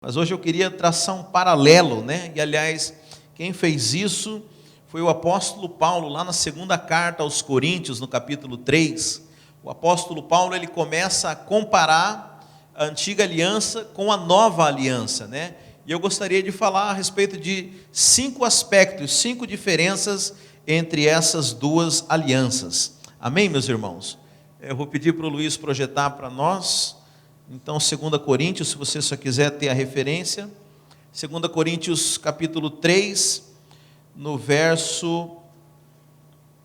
Mas hoje eu queria traçar um paralelo, né? E aliás, quem fez isso foi o apóstolo Paulo, lá na segunda carta aos Coríntios, no capítulo 3. O apóstolo Paulo, ele começa a comparar a antiga aliança com a nova aliança, né? E eu gostaria de falar a respeito de 5 aspectos, 5 diferenças entre essas duas alianças. Amém, meus irmãos? Eu vou pedir para o Luiz projetar para nós. Então, 2 Coríntios, se você só quiser ter a referência, 2 Coríntios capítulo 3, no verso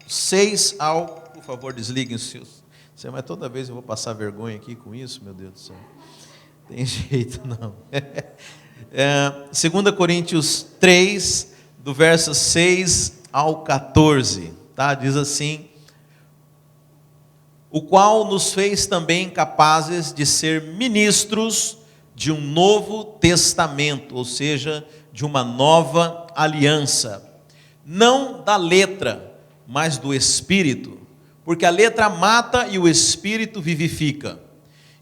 6 ao... Por favor, desliguem os seus... Mas toda vez eu vou passar vergonha aqui com isso, meu Deus do céu. Tem jeito não. 2 Coríntios 3, do verso 6 ao 14, tá? Diz assim: o qual nos fez também capazes de ser ministros de um novo testamento, ou seja, de uma nova aliança, não da letra, mas do Espírito, porque a letra mata e o Espírito vivifica.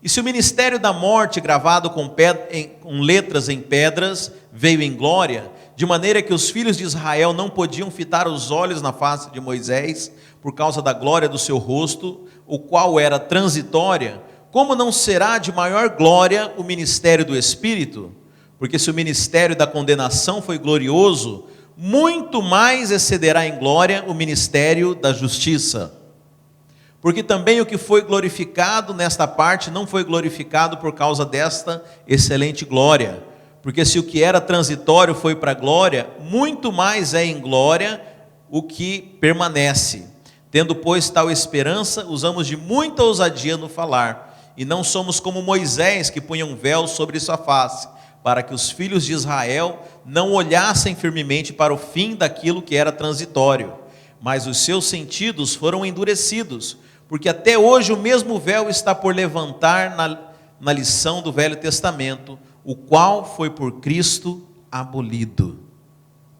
E se o ministério da morte, gravado com letras em pedras, veio em glória, de maneira que os filhos de Israel não podiam fitar os olhos na face de Moisés, por causa da glória do seu rosto, o qual era transitória, como não será de maior glória o ministério do Espírito? Porque se o ministério da condenação foi glorioso, muito mais excederá em glória o ministério da justiça. Porque também o que foi glorificado nesta parte não foi glorificado por causa desta excelente glória. Porque se o que era transitório foi para a glória, muito mais é em glória o que permanece. Tendo, pois, tal esperança, usamos de muita ousadia no falar, e não somos como Moisés, que punha um véu sobre sua face, para que os filhos de Israel não olhassem firmemente para o fim daquilo que era transitório, mas os seus sentidos foram endurecidos, porque até hoje o mesmo véu está por levantar na lição do Velho Testamento, o qual foi por Cristo abolido.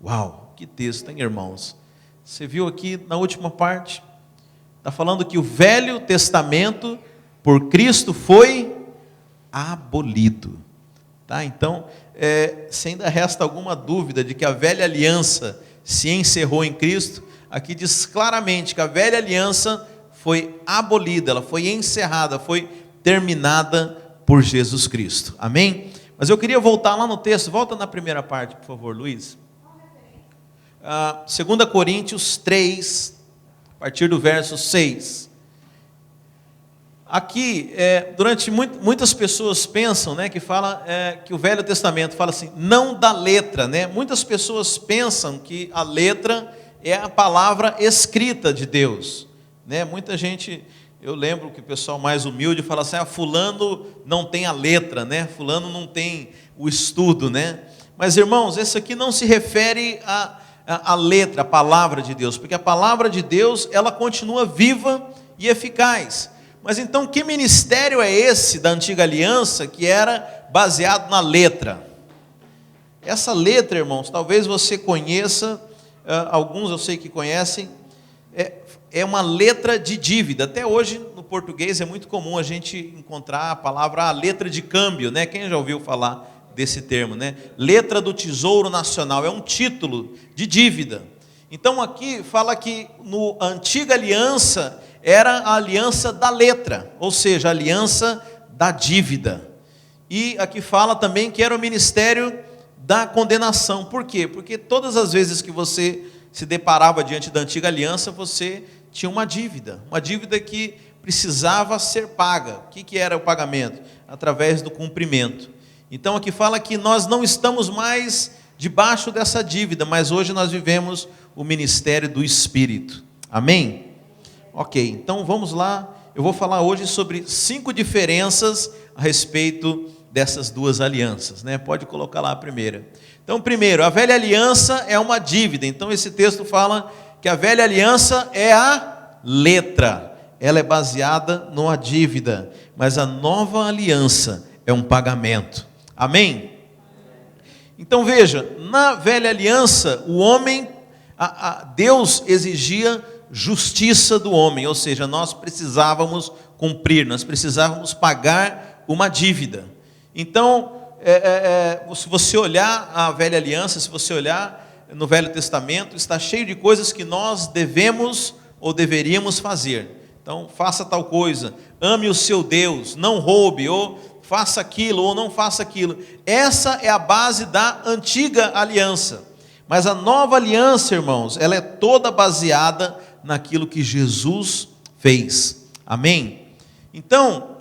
Uau, que texto, hein, irmãos? Você viu aqui na última parte, está falando que o Velho Testamento por Cristo foi abolido, tá? Então, se ainda resta alguma dúvida de que a velha aliança se encerrou em Cristo, aqui diz claramente que a velha aliança foi abolida, ela foi encerrada, foi terminada por Jesus Cristo, amém? Mas eu queria voltar lá no texto, volta na primeira parte, por favor, Luiz. 2 Coríntios 3, a partir do verso 6. Aqui, muitas pessoas pensam, né, que fala que o Velho Testamento fala assim, não da letra, né? Muitas pessoas pensam que a letra é a palavra escrita de Deus, né? Muita gente, eu lembro que o pessoal mais humilde fala assim, fulano não tem a letra, né? Fulano não tem o estudo, né? Mas, irmãos, isso aqui não se refere a letra, a palavra de Deus, porque a palavra de Deus, ela continua viva e eficaz. Mas então, que ministério é esse da antiga aliança que era baseado na letra? Essa letra, irmãos, talvez você conheça, alguns eu sei que conhecem, é uma letra de dívida. Até hoje, no português, é muito comum a gente encontrar a palavra letra de câmbio, né? Quem já ouviu falar desse termo, né? Letra do Tesouro Nacional, é um título de dívida. Então aqui fala que na antiga aliança era a aliança da letra, ou seja, a aliança da dívida. E aqui fala também que era o ministério da condenação. Por quê? Porque todas as vezes que você se deparava diante da antiga aliança, você tinha uma dívida que precisava ser paga. O que era o pagamento? Através do cumprimento. Então aqui fala que nós não estamos mais debaixo dessa dívida, mas hoje nós vivemos o ministério do Espírito. Amém? Ok, então vamos lá. Eu vou falar hoje sobre 5 diferenças a respeito dessas duas alianças, né? Pode colocar lá a primeira. Então, primeiro, a velha aliança é uma dívida. Então esse texto fala que a velha aliança é a letra. Ela é baseada numa dívida, mas a nova aliança é um pagamento. Amém? Então veja, na velha aliança, o homem, Deus exigia justiça do homem, ou seja, nós precisávamos cumprir, nós precisávamos pagar uma dívida. Então, se você olhar a velha aliança, se você olhar no Velho Testamento, está cheio de coisas que nós devemos ou deveríamos fazer. Então, faça tal coisa, ame o seu Deus, não roube, ou faça aquilo, ou não faça aquilo. Essa é a base da antiga aliança. Mas a nova aliança, irmãos, ela é toda baseada naquilo que Jesus fez. Amém? Então,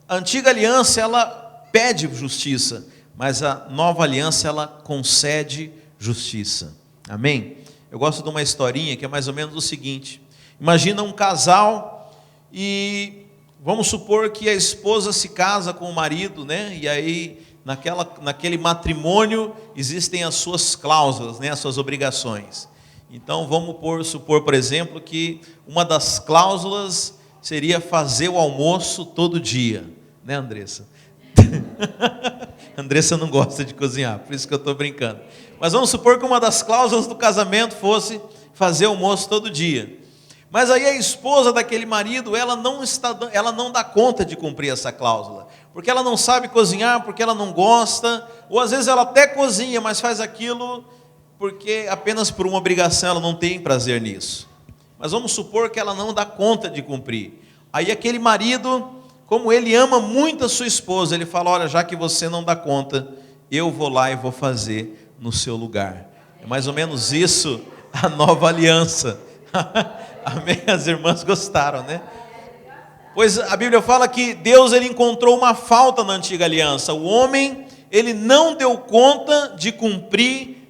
a antiga aliança, ela pede justiça, mas a nova aliança, ela concede justiça. Amém? Eu gosto de uma historinha que é mais ou menos o seguinte: imagina um casal e vamos supor que a esposa se casa com o marido, né? E aí naquele matrimônio existem as suas cláusulas, né? As suas obrigações. Então vamos supor, por exemplo, que uma das cláusulas seria fazer o almoço todo dia, né, Andressa? Andressa não gosta de cozinhar, por isso que eu estou brincando. Mas vamos supor que uma das cláusulas do casamento fosse fazer almoço todo dia. Mas aí a esposa daquele marido, ela não dá conta de cumprir essa cláusula, porque ela não sabe cozinhar, porque ela não gosta, ou às vezes ela até cozinha, mas faz aquilo porque apenas por uma obrigação, ela não tem prazer nisso. Mas vamos supor que ela não dá conta de cumprir. Aí aquele marido, como ele ama muito a sua esposa, ele fala: olha, já que você não dá conta, eu vou lá e vou fazer no seu lugar. É mais ou menos isso a nova aliança. Amém? As irmãs gostaram, né? Pois a Bíblia fala que Deus, ele encontrou uma falta na antiga aliança. O homem, ele não deu conta de cumprir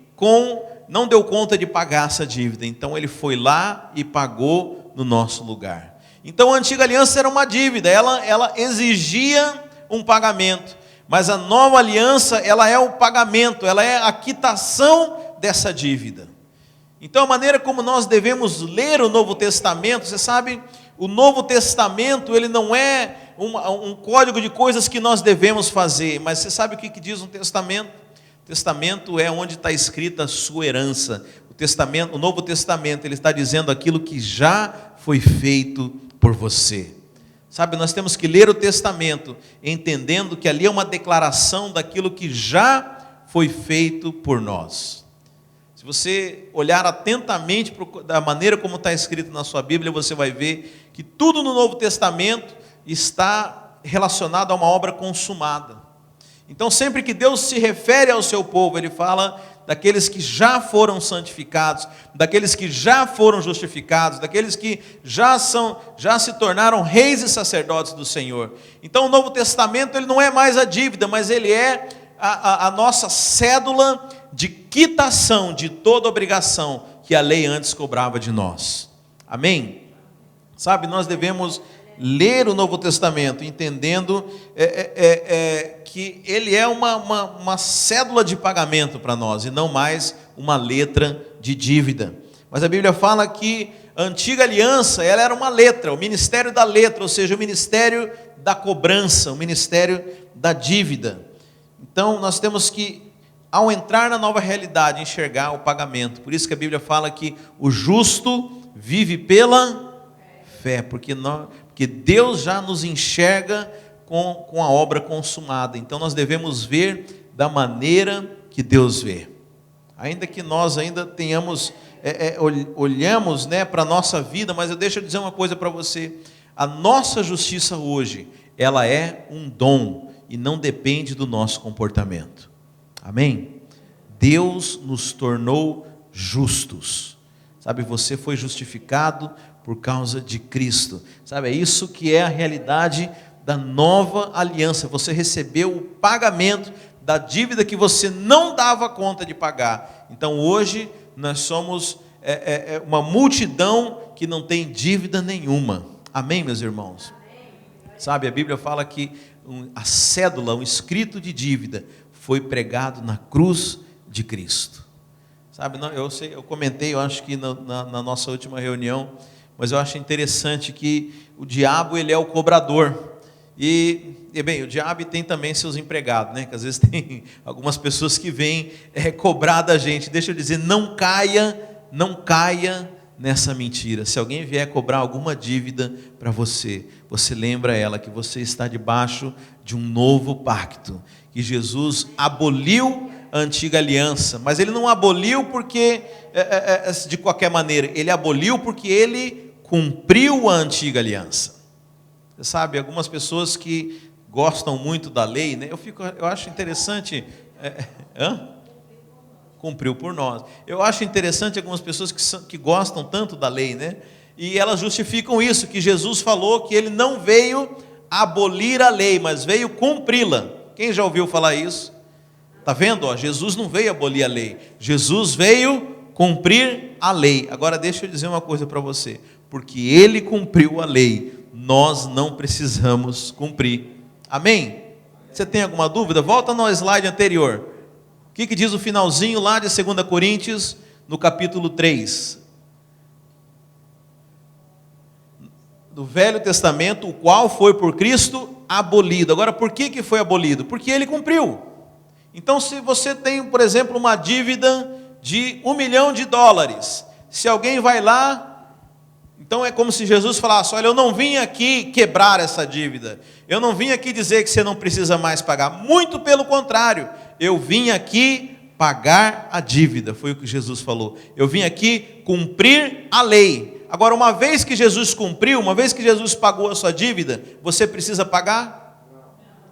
não deu conta de pagar essa dívida. Então ele foi lá e pagou no nosso lugar. Então a antiga aliança era uma dívida, ela exigia um pagamento. Mas a nova aliança, ela é o pagamento, ela é a quitação dessa dívida. Então a maneira como nós devemos ler o Novo Testamento, você sabe, o Novo Testamento, ele não é um código de coisas que nós devemos fazer, mas você sabe o que diz um testamento? O testamento é onde está escrita a sua herança. O Novo Testamento, ele está dizendo aquilo que já foi feito por você. Sabe, nós temos que ler o testamento, entendendo que ali é uma declaração daquilo que já foi feito por nós. Se você olhar atentamente da maneira como está escrito na sua Bíblia, você vai ver que tudo no Novo Testamento está relacionado a uma obra consumada. Então, sempre que Deus se refere ao seu povo, Ele fala daqueles que já foram santificados, daqueles que já foram justificados, daqueles que já se tornaram reis e sacerdotes do Senhor. Então, o Novo Testamento, ele não é mais a dívida, mas ele é a nossa cédula de quitação de toda obrigação que a lei antes cobrava de nós. Amém? Sabe, nós devemos ler o Novo Testamento, entendendo que ele é uma cédula de pagamento para nós, e não mais uma letra de dívida. Mas a Bíblia fala que a antiga aliança, ela era uma letra, o ministério da letra, ou seja, o ministério da cobrança, o ministério da dívida. Então nós temos que, ao entrar na nova realidade, enxergar o pagamento. Por isso que a Bíblia fala que o justo vive pela fé, porque Deus já nos enxerga com a obra consumada. Então nós devemos ver da maneira que Deus vê. Ainda que nós ainda tenhamos, olhamos, né, para a nossa vida, mas deixa eu dizer uma coisa para você. A nossa justiça hoje, ela é um dom e não depende do nosso comportamento. Amém? Deus nos tornou justos. Sabe, você foi justificado por causa de Cristo. Sabe, é isso que é a realidade da nova aliança. Você recebeu o pagamento da dívida que você não dava conta de pagar. Então hoje nós somos uma multidão que não tem dívida nenhuma. Amém, meus irmãos? Sabe, a Bíblia fala que a cédula, um escrito de dívida, foi pregado na cruz de Cristo. Sabe, eu comentei, eu acho que na nossa última reunião, mas eu acho interessante que o diabo, ele é o cobrador. E bem, o diabo tem também seus empregados, né? Que às vezes tem algumas pessoas que vêm cobrar da gente. Deixa eu dizer, não caia nessa mentira. Se alguém vier cobrar alguma dívida para você, você lembra ela que você está debaixo de um novo pacto, que Jesus aboliu a antiga aliança, mas ele não aboliu porque de qualquer maneira, ele aboliu porque ele cumpriu a antiga aliança. Você sabe, algumas pessoas que gostam muito da lei, né? Eu acho interessante, cumpriu por nós. Eu acho interessante algumas pessoas que gostam tanto da lei, né? E elas justificam isso, que Jesus falou que ele não veio abolir a lei, mas veio cumpri-la. Quem já ouviu falar isso? Está vendo? Ó, Jesus não veio abolir a lei, Jesus veio cumprir a lei. Agora deixa eu dizer uma coisa para você, porque ele cumpriu a lei, nós não precisamos cumprir. Amém? Você tem alguma dúvida? Volta no slide anterior. O que diz o finalzinho lá de 2 Coríntios, no capítulo 3? Do Velho Testamento, o qual foi por Cristo abolido. Agora, por que foi abolido? Porque ele cumpriu. Então, se você tem, por exemplo, uma dívida de $1 milhão, se alguém vai lá, então é como se Jesus falasse: olha, eu não vim aqui quebrar essa dívida, eu não vim aqui dizer que você não precisa mais pagar, muito pelo contrário, eu vim aqui pagar a dívida, foi o que Jesus falou, eu vim aqui cumprir a lei. Agora, uma vez que Jesus cumpriu, uma vez que Jesus pagou a sua dívida, você precisa pagar?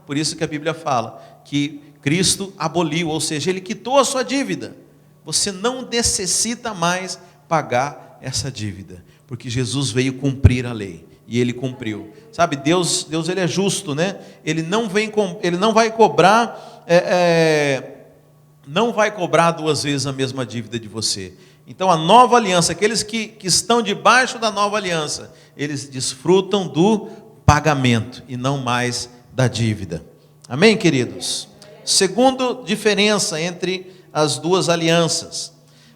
Por isso que a Bíblia fala que Cristo aboliu, ou seja, ele quitou a sua dívida. Você não necessita mais pagar essa dívida, porque Jesus veio cumprir a lei, e ele cumpriu. Sabe, Deus ele é justo, né? Ele não vai cobrar, não vai cobrar 2 vezes a mesma dívida de você. Então a nova aliança, aqueles que estão debaixo da nova aliança, eles desfrutam do pagamento e não mais da dívida. Amém, queridos? Segunda diferença entre as duas alianças: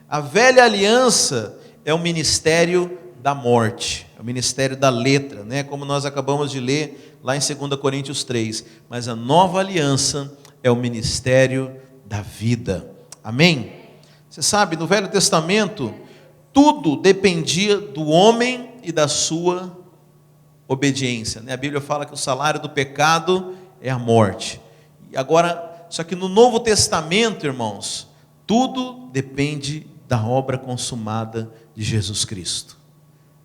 a velha aliança é o ministério da morte, é o ministério da letra, né? Como nós acabamos de ler lá em 2 Coríntios 3, mas a nova aliança é o ministério da vida. Amém? Você sabe, no Velho Testamento, tudo dependia do homem e da sua obediência, né? A Bíblia fala que o salário do pecado é a morte. E agora, só que no Novo Testamento, irmãos, tudo depende da obra consumada de Jesus Cristo.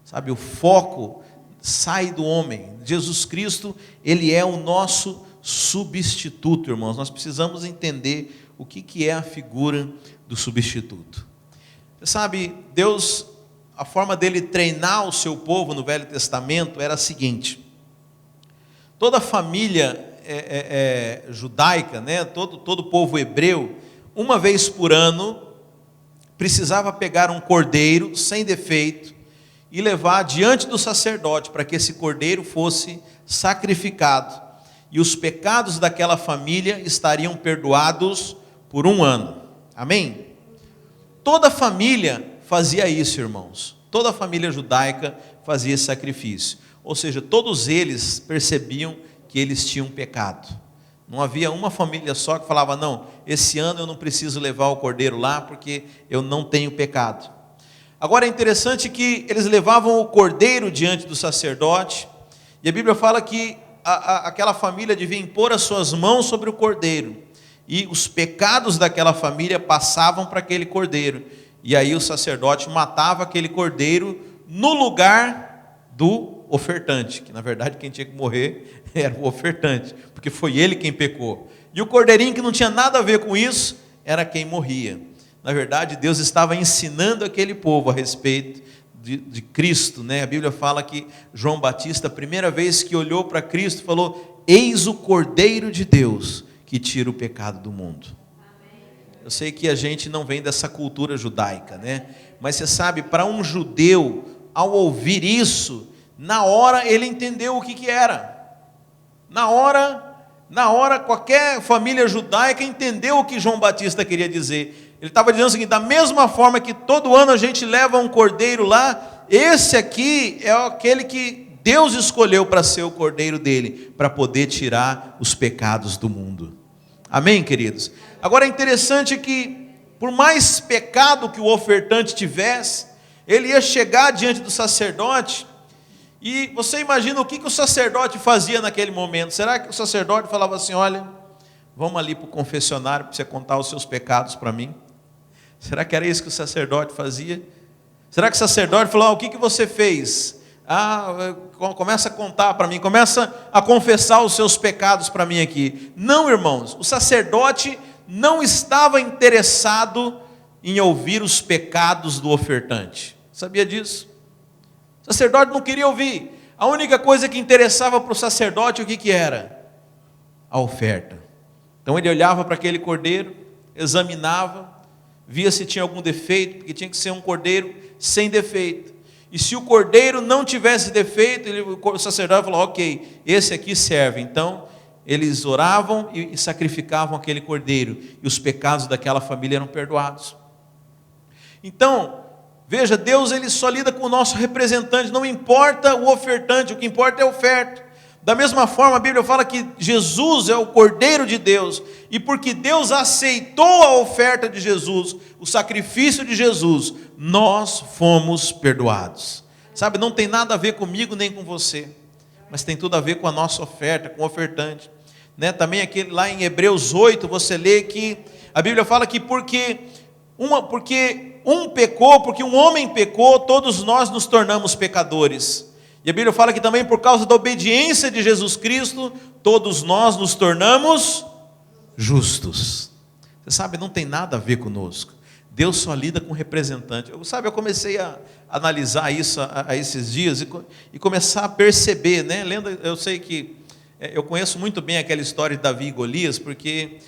Sabe, o foco sai do homem. Jesus Cristo, ele é o nosso substituto, irmãos. Nós precisamos entender o que é a figura do substituto. Você sabe, Deus, a forma dele treinar o seu povo no Velho Testamento era a seguinte: toda a família judaica, né, todo o povo hebreu, uma vez por ano, precisava pegar um cordeiro sem defeito e levar diante do sacerdote, para que esse cordeiro fosse sacrificado, e os pecados daquela família estariam perdoados por 1 ano. Amém? Toda família fazia isso, irmãos. Toda a família judaica fazia esse sacrifício. Ou seja, todos eles percebiam que eles tinham pecado. Não havia uma família só que falava: não, esse ano eu não preciso levar o cordeiro lá, porque eu não tenho pecado. Agora é interessante que eles levavam o cordeiro diante do sacerdote, e a Bíblia fala que aquela família devia impor as suas mãos sobre o cordeiro, e os pecados daquela família passavam para aquele cordeiro, e aí o sacerdote matava aquele cordeiro no lugar do ofertante, que na verdade quem tinha que morrer era o ofertante, porque foi ele quem pecou. E o cordeirinho, que não tinha nada a ver com isso, era quem morria. Na verdade, Deus estava ensinando aquele povo a respeito de Cristo, né? A Bíblia fala que João Batista, a primeira vez que olhou para Cristo, falou: eis o Cordeiro de Deus que tira o pecado do mundo. Eu sei que a gente não vem dessa cultura judaica, né? Mas você sabe, para um judeu, ao ouvir isso, na hora ele entendeu o que era. Na hora, qualquer família judaica entendeu o que João Batista queria dizer. Ele estava dizendo o seguinte: da mesma forma que todo ano a gente leva um cordeiro lá, esse aqui é aquele que Deus escolheu para ser o cordeiro dele, para poder tirar os pecados do mundo. Amém, queridos? Agora é interessante que, por mais pecado que o ofertante tivesse, ele ia chegar diante do sacerdote. E você imagina o que o sacerdote fazia naquele momento? Será que o sacerdote falava assim: olha, vamos ali para o confessionário para você contar os seus pecados para mim. Será que era isso que o sacerdote fazia? Será que o sacerdote falou, o que você fez? Começa a contar para mim, começa a confessar os seus pecados para mim aqui. Não, irmãos, o sacerdote não estava interessado em ouvir os pecados do ofertante. Sabia disso? O sacerdote não queria ouvir. A única coisa que interessava para o sacerdote, o que era? A oferta. Então ele olhava para aquele cordeiro, examinava, via se tinha algum defeito, porque tinha que ser um cordeiro sem defeito. E se o cordeiro não tivesse defeito, o sacerdote falou, ok, esse aqui serve. Então eles oravam e sacrificavam aquele cordeiro, e os pecados daquela família eram perdoados. Então, veja, Deus ele só lida com o nosso representante, não importa o ofertante, o que importa é a oferta. Da mesma forma, a Bíblia fala que Jesus é o Cordeiro de Deus, e porque Deus aceitou a oferta de Jesus, o sacrifício de Jesus, nós fomos perdoados. Sabe, não tem nada a ver comigo nem com você, mas tem tudo a ver com a nossa oferta, com o ofertante. Também aqui, lá em Hebreus 8, você lê que a Bíblia fala que porque um homem pecou, todos nós nos tornamos pecadores. E a Bíblia fala que também por causa da obediência de Jesus Cristo, todos nós nos tornamos justos. Você sabe, não tem nada a ver conosco. Deus só lida com representante. Eu comecei a analisar isso a esses dias e começar a perceber, eu sei que eu conheço muito bem aquela história de Davi e Golias, porque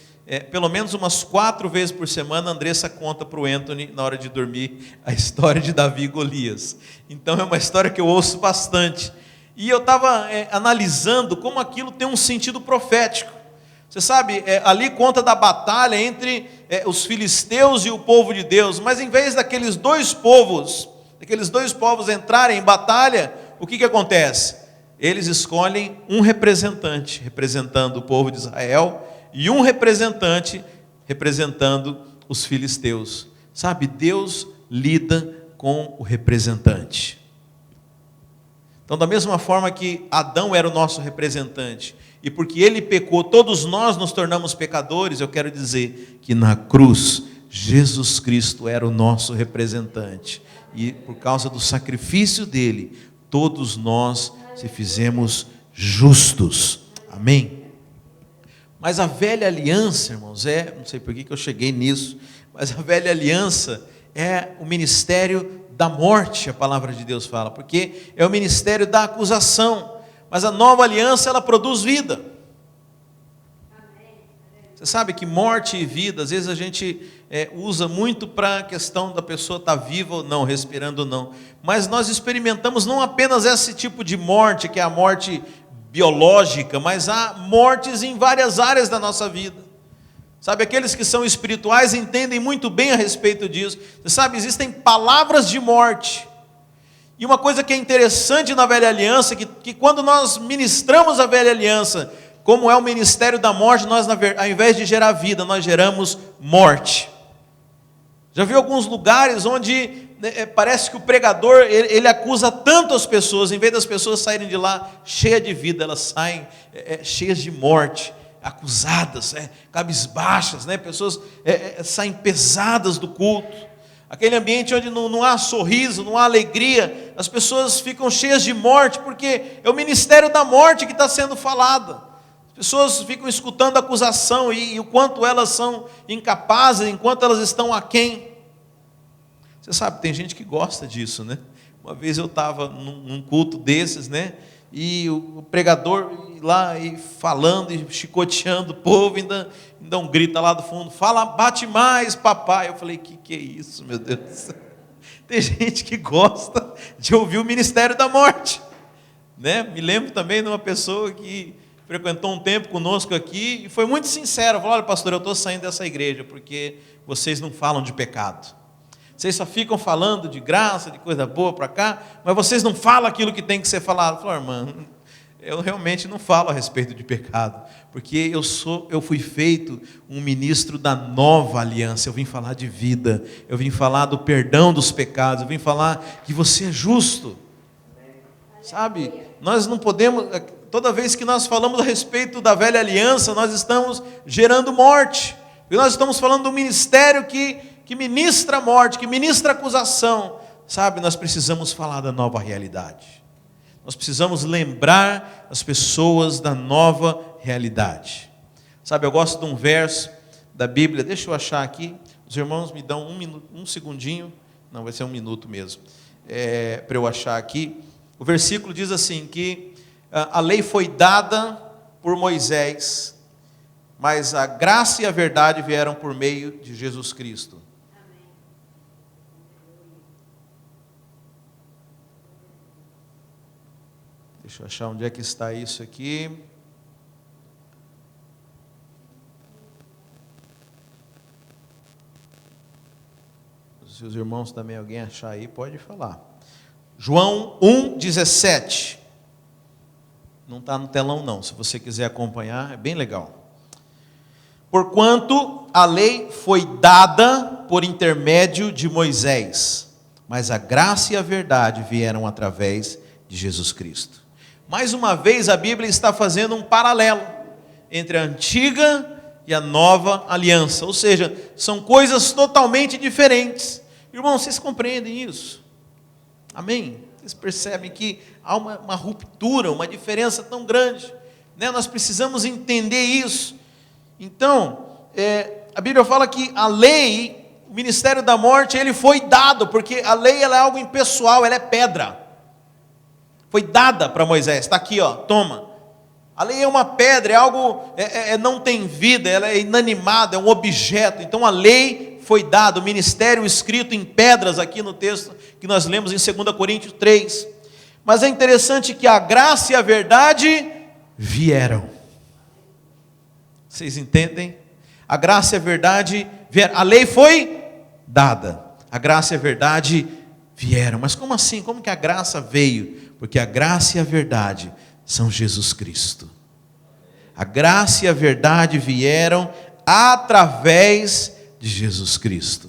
pelo menos umas 4 vezes por semana a Andressa conta para o Anthony, na hora de dormir, a história de Davi e Golias. Então é uma história que eu ouço bastante. E eu estava analisando como aquilo tem um sentido profético. Você sabe, ali conta da batalha entre os filisteus e o povo de Deus, mas em vez daqueles dois povos entrarem em batalha, o que acontece? Eles escolhem um representante, representando o povo de Israel, e um representante representando os filisteus. Sabe, Deus lida com o representante. Então, da mesma forma que Adão era o nosso representante, e porque ele pecou, todos nós nos tornamos pecadores, eu quero dizer que na cruz, Jesus Cristo era o nosso representante. E por causa do sacrifício dele, todos nós se fizemos justos. Amém? Mas a velha aliança, irmãos, não sei por que eu cheguei nisso, mas a velha aliança é o ministério da morte, a palavra de Deus fala, porque é o ministério da acusação, mas a nova aliança, ela produz vida. Você sabe que morte e vida, às vezes a gente usa muito para a questão da pessoa estar viva ou não, respirando ou não, mas nós experimentamos não apenas esse tipo de morte, que é a morte biológica, mas há mortes em várias áreas da nossa vida. Sabe, aqueles que são espirituais entendem muito bem a respeito disso. Você sabe, existem palavras de morte. E uma coisa que é interessante na velha aliança, que quando nós ministramos a velha aliança, como é o ministério da morte, nós, ao invés de gerar vida, nós geramos morte. Já viu alguns lugares onde parece que o pregador, ele acusa tanto as pessoas, em vez das pessoas saírem de lá cheias de vida, elas saem cheias de morte, acusadas, cabisbaixas, pessoas saem pesadas do culto. Aquele ambiente onde não há sorriso, não há alegria, as pessoas ficam cheias de morte, porque é o ministério da morte que está sendo falado. As pessoas ficam escutando acusação e o quanto elas são incapazes, enquanto elas estão aquém. Você sabe, tem gente que gosta disso, Uma vez eu estava num culto desses, e o pregador lá e falando e chicoteando o povo, ainda um grita lá do fundo, fala, bate mais, papai. Eu falei, que é isso, meu Deus do céu? Tem gente que gosta de ouvir o ministério da morte, Me lembro também de uma pessoa que frequentou um tempo conosco aqui e foi muito sincera, falou, olha pastor, eu estou saindo dessa igreja porque vocês não falam de pecado. Vocês só ficam falando de graça, de coisa boa para cá, mas vocês não falam aquilo que tem que ser falado. Eu falei, irmã, eu realmente não falo a respeito de pecado, porque eu fui feito um ministro da nova aliança. Eu vim falar de vida, eu vim falar do perdão dos pecados, eu vim falar que você é justo. Sabe, nós não podemos, toda vez que nós falamos a respeito da velha aliança, nós estamos gerando morte. E nós estamos falando do ministério que ministra a morte, que ministra a acusação. Sabe, nós precisamos falar da nova realidade. Nós precisamos lembrar as pessoas da nova realidade. Sabe, eu gosto de um verso da Bíblia, deixa eu achar aqui. Os irmãos me dão um segundinho. Não, vai ser 1 minuto mesmo. Para eu achar aqui. O versículo diz assim, que a lei foi dada por Moisés, mas a graça e a verdade vieram por meio de Jesus Cristo. Deixa eu achar onde é que está isso aqui. Se os irmãos também, alguém achar aí, pode falar. João 1,17. Não está no telão não, se você quiser acompanhar, é bem legal. Porquanto a lei foi dada por intermédio de Moisés, mas a graça e a verdade vieram através de Jesus Cristo. Mais uma vez a Bíblia está fazendo um paralelo entre a antiga e a nova aliança, ou seja, são coisas totalmente diferentes. Irmãos, vocês compreendem isso? Amém? Vocês percebem que há uma ruptura, uma diferença tão grande, né? Nós precisamos entender isso. Então, a Bíblia fala que a lei, o ministério da morte, ele foi dado, porque a lei ela é algo impessoal, ela é pedra. Foi dada para Moisés, está aqui, ó, toma. A lei é uma pedra, é algo, não tem vida, ela é inanimada, é um objeto. Então a lei foi dada, o ministério escrito em pedras, aqui no texto que nós lemos em 2 Coríntios 3. Mas é interessante que a graça e a verdade vieram. Vocês entendem? A graça e a verdade vieram. A lei foi dada, a graça e a verdade vieram. Mas como assim? Como que a graça veio? Porque a graça e a verdade são Jesus Cristo. A graça e a verdade vieram através de Jesus Cristo.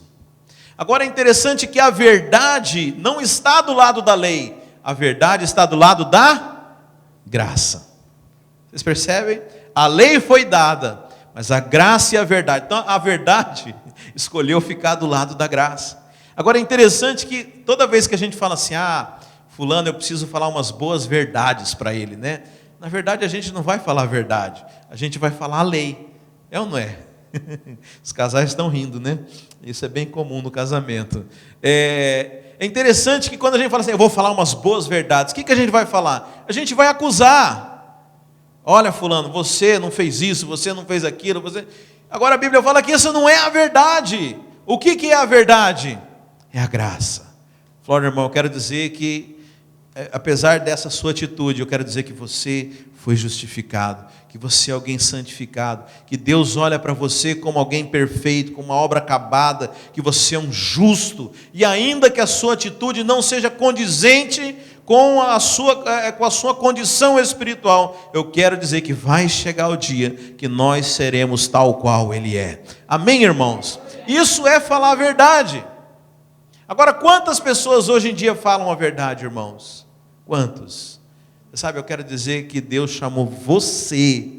Agora é interessante que a verdade não está do lado da lei, a verdade está do lado da graça. Vocês percebem? A lei foi dada, mas a graça e a verdade. Então a verdade escolheu ficar do lado da graça. Agora é interessante que toda vez que a gente fala assim, fulano, eu preciso falar umas boas verdades para ele, né? Na verdade a gente não vai falar a verdade, a gente vai falar a lei. É ou não é? Os casais estão rindo, né? Isso é bem comum no casamento. É interessante que quando a gente fala assim, eu vou falar umas boas verdades, o que a gente vai falar? A gente vai acusar. Olha, fulano, você não fez isso, você não fez aquilo. Agora a Bíblia fala que isso não é a verdade. O que é a verdade? É a graça. Flor, irmão, eu quero dizer que, apesar dessa sua atitude, eu quero dizer que você foi justificado, que você é alguém santificado, que Deus olha para você como alguém perfeito, como uma obra acabada, que você é um justo, e ainda que a sua atitude não seja condizente com a sua condição espiritual, eu quero dizer que vai chegar o dia que nós seremos tal qual Ele é. Amém, irmãos? Isso é falar a verdade. Agora, quantas pessoas hoje em dia falam a verdade, irmãos? Quantos? Você sabe, eu quero dizer que Deus chamou você,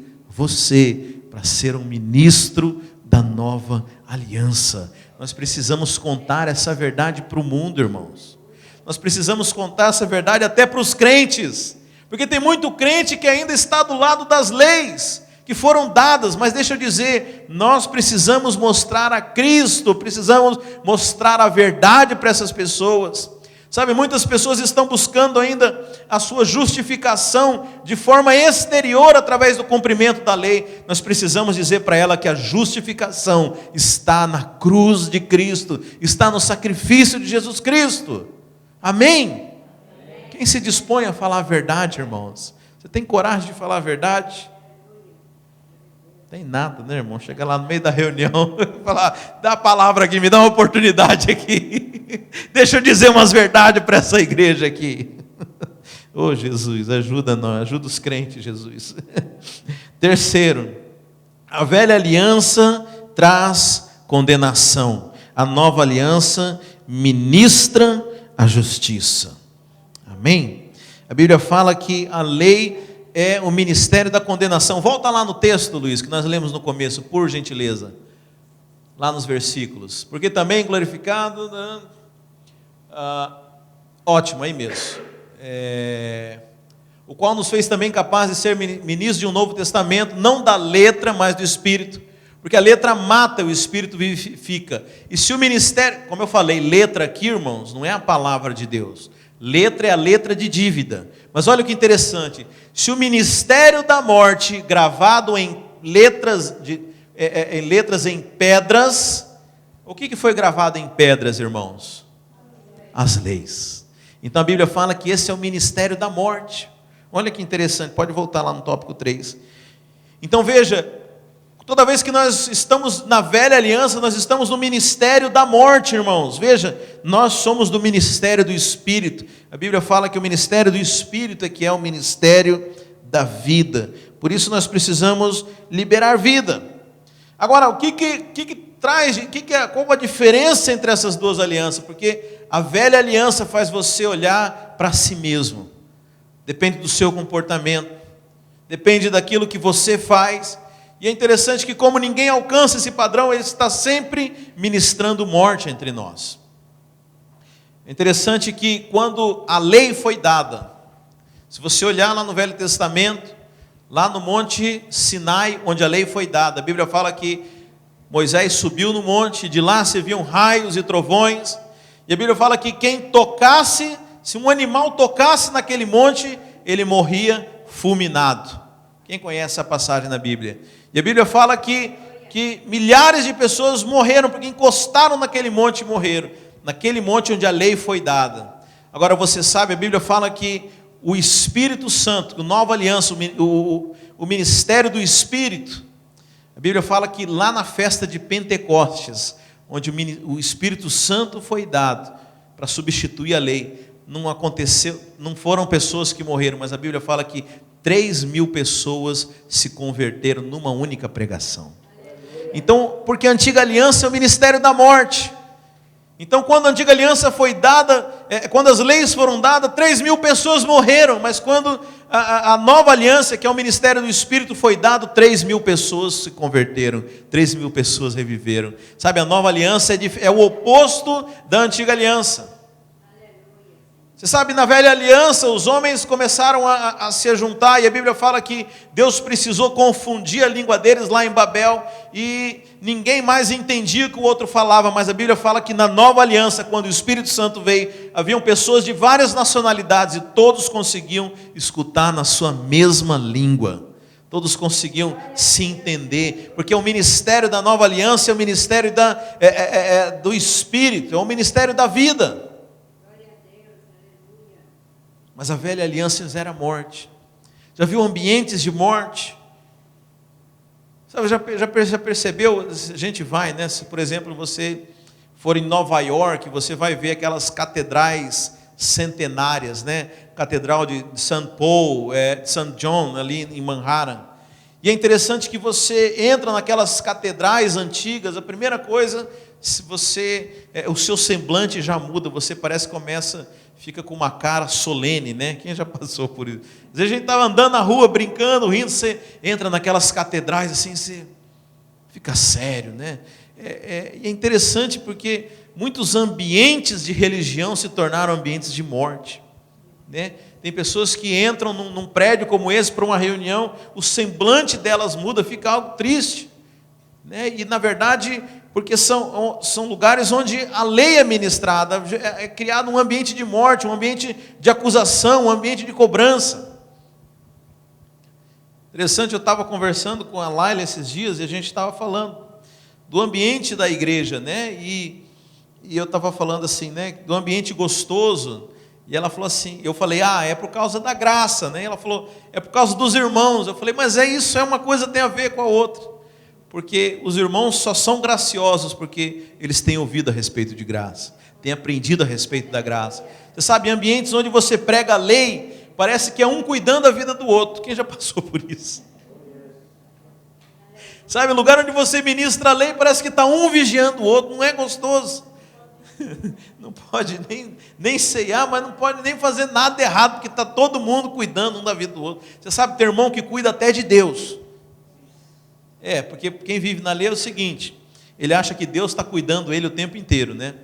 para ser um ministro da nova aliança. Nós precisamos contar essa verdade para o mundo, irmãos. Nós precisamos contar essa verdade até para os crentes, porque tem muito crente que ainda está do lado das leis que foram dadas, mas deixa eu dizer, nós precisamos mostrar a Cristo, precisamos mostrar a verdade para essas pessoas. Sabe, muitas pessoas estão buscando ainda a sua justificação de forma exterior através do cumprimento da lei. Nós precisamos dizer para ela que a justificação está na cruz de Cristo, está no sacrifício de Jesus Cristo. Amém? Quem se dispõe a falar a verdade, irmãos? Você tem coragem de falar a verdade? Tem nada, né, irmão? Chega lá no meio da reunião e fala, dá a palavra aqui, me dá uma oportunidade aqui. Deixa eu dizer umas verdades para essa igreja aqui. Oh, Jesus, ajuda nós, ajuda os crentes, Jesus. Terceiro, a velha aliança traz condenação. A nova aliança ministra a justiça. Amém? A Bíblia fala que a lei é o ministério da condenação. Volta lá no texto, Luiz, que nós lemos no começo, por gentileza. Lá nos versículos. Porque também glorificado... ótimo, aí mesmo. O qual nos fez também capazes de ser ministros de um novo testamento, não da letra, mas do Espírito. Porque a letra mata, o Espírito vivifica. E se o ministério, como eu falei, letra aqui, irmãos, não é a palavra de Deus. Letra é a letra de dívida. Mas olha que interessante. Se o ministério da morte, gravado em letras em pedras, o que foi gravado em pedras, irmãos? As leis. Então a Bíblia fala que esse é o ministério da morte. Olha que interessante, pode voltar lá no tópico 3. Então veja, toda vez que nós estamos na velha aliança, nós estamos no ministério da morte, irmãos. Veja, nós somos do ministério do Espírito. A Bíblia fala que o ministério do Espírito é que é o ministério da vida. Por isso nós precisamos liberar vida. Agora, o que traz, qual a diferença entre essas duas alianças? Porque a velha aliança faz você olhar para si mesmo. Depende do seu comportamento. Depende daquilo que você faz. E é interessante que como ninguém alcança esse padrão, ele está sempre ministrando morte entre nós. É interessante que quando a lei foi dada, se você olhar lá no Velho Testamento, lá no Monte Sinai, onde a lei foi dada, a Bíblia fala que Moisés subiu no monte, de lá se viam raios e trovões, e a Bíblia fala que quem tocasse, se um animal tocasse naquele monte, ele morria fulminado. Quem conhece essa passagem na Bíblia? E a Bíblia fala que milhares de pessoas morreram, porque encostaram naquele monte e morreram. Naquele monte onde a lei foi dada. Agora você sabe, a Bíblia fala que o Espírito Santo, a nova aliança, o ministério do Espírito, a Bíblia fala que lá na festa de Pentecostes, onde o Espírito Santo foi dado para substituir a lei, não aconteceu, não foram pessoas que morreram, mas a Bíblia fala que 3.000 pessoas se converteram numa única pregação. Então, porque a antiga aliança é o ministério da morte. Então, quando a antiga aliança foi dada, quando as leis foram dadas, 3.000 pessoas morreram. Mas quando a nova aliança, que é o ministério do Espírito, foi dado, 3.000 pessoas se converteram, 3.000 pessoas reviveram. Sabe, a nova aliança é o oposto da antiga aliança. Você sabe, na velha aliança, os homens começaram a se juntar, e a Bíblia fala que Deus precisou confundir a língua deles lá em Babel, e ninguém mais entendia o que o outro falava, mas a Bíblia fala que na nova aliança, quando o Espírito Santo veio, haviam pessoas de várias nacionalidades, e todos conseguiam escutar na sua mesma língua, todos conseguiam se entender, porque o ministério da nova aliança é o ministério do Espírito, é o ministério da vida. Mas a velha aliança era morte. Já viu ambientes de morte? Sabe, já percebeu? A gente vai, né? Se, por exemplo, você for em Nova York, você vai ver aquelas catedrais centenárias, né? Catedral de St. Paul, St. John, ali em Manhattan. E é interessante que você entra naquelas catedrais antigas, a primeira coisa, o seu semblante já muda, você parece que fica com uma cara solene, né? Quem já passou por isso? Às vezes a gente estava andando na rua, brincando, rindo, você entra naquelas catedrais assim, você fica sério, né? É interessante porque muitos ambientes de religião se tornaram ambientes de morte, né? Tem pessoas que entram num prédio como esse para uma reunião, o semblante delas muda, fica algo triste, né? E na verdade, porque são lugares onde a lei é ministrada, é criado um ambiente de morte, um ambiente de acusação, um ambiente de cobrança. Interessante, eu estava conversando com a Laila esses dias, e a gente estava falando do ambiente da igreja, né? E eu estava falando assim, né? Do ambiente gostoso, e ela falou assim, eu falei, é por causa da graça, né? Ela falou, é por causa dos irmãos. Eu falei, mas isso, uma coisa tem a ver com a outra. Porque os irmãos só são graciosos porque eles têm ouvido a respeito de graça, têm aprendido a respeito da graça. Você sabe, ambientes onde você prega a lei, parece que é um cuidando da vida do outro. Quem já passou por isso? Sabe, lugar onde você ministra a lei, parece que está um vigiando o outro, não é gostoso. Não pode nem ceiar, mas não pode nem fazer nada errado, porque está todo mundo cuidando um da vida do outro. Você sabe, tem irmão que cuida até de Deus. Porque quem vive na lei é o seguinte, ele acha que Deus está cuidando ele o tempo inteiro, né?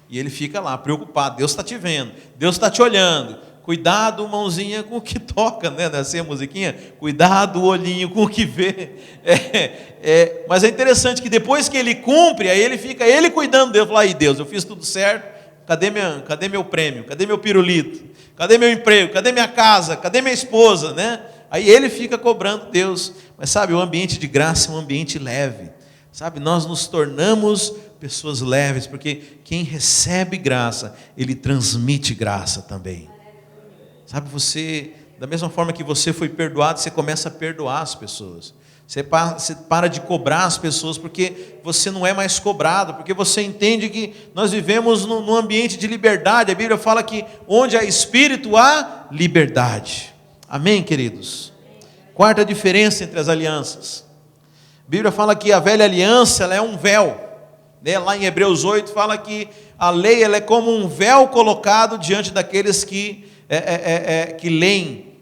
E ele fica lá, preocupado, Deus está te vendo, Deus está te olhando. Cuidado, mãozinha, com o que toca, né? Não é assim a musiquinha? Cuidado, olhinho, com o que vê. Mas é interessante que depois que ele cumpre, aí ele fica, ele cuidando de Deus. Fala, aí Deus, eu fiz tudo certo, cadê meu prêmio? Cadê meu pirulito? Cadê meu emprego? Cadê minha casa? Cadê minha esposa? Né? Aí ele fica cobrando Deus. Mas sabe, o ambiente de graça é um ambiente leve. Sabe, nós nos tornamos pessoas leves, porque quem recebe graça, ele transmite graça também. Sabe, você, da mesma forma que você foi perdoado, você começa a perdoar as pessoas. Você para de cobrar as pessoas, porque você não é mais cobrado, porque você entende que nós vivemos num ambiente de liberdade. A Bíblia fala que onde há espírito, há liberdade. Amém, queridos? Quarta diferença entre as alianças. A Bíblia fala que a velha aliança, ela é um véu. Né? Lá em Hebreus 8 fala que a lei, ela é como um véu colocado diante daqueles que leem.